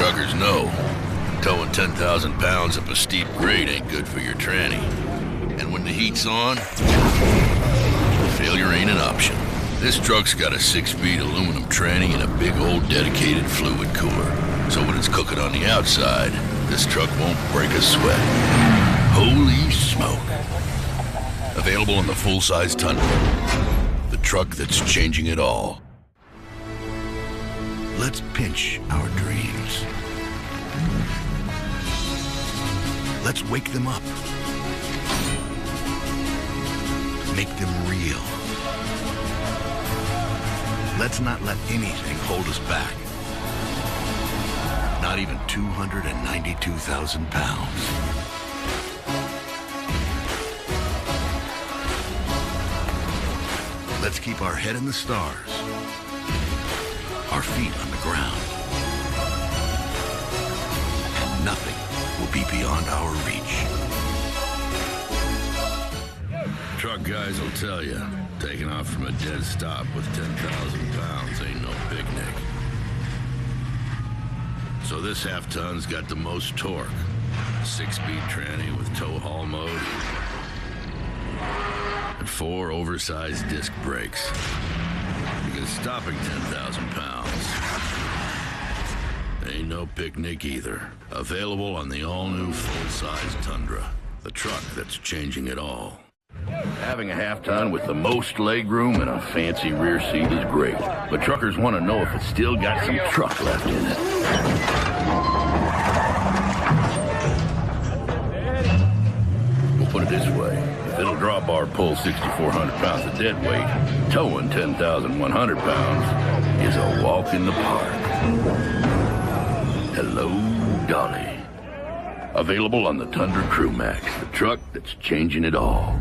truckers know. Towing 10,000 pounds up a steep grade ain't good for your tranny. And when the heat's on, failure ain't an option. This truck's got a 6-speed aluminum tranny and a big old dedicated fluid cooler. So when it's cooking on the outside, this truck won't break a sweat. Holy smoke. Available in the full-size Tundra. The truck that's changing it all. Let's pinch our dreams. Let's wake them up. Make them real. Let's not let anything hold us back. Not even 292,000 pounds. Let's keep our head in the stars, our feet on the ground, and nothing will be beyond our reach. Truck guys will tell you, taking off from a dead stop with 10,000 pounds ain't no picnic. So this half-ton's got the most torque. 6-speed tranny with tow haul mode. And 4 oversized disc brakes. Because stopping 10,000 pounds ain't no picnic either. Available on the all-new full-size Tundra. The truck that's changing it all. Having a half-ton with the most legroom and a fancy rear seat is great. But truckers want to know if it's still got some truck left in it. We'll put it this way. If it'll drop bar pull 6,400 pounds of dead weight, towing 10,100 pounds is a walk in the park. Hello, Dolly. Available on the Tundra Crewmax, the truck that's changing it all.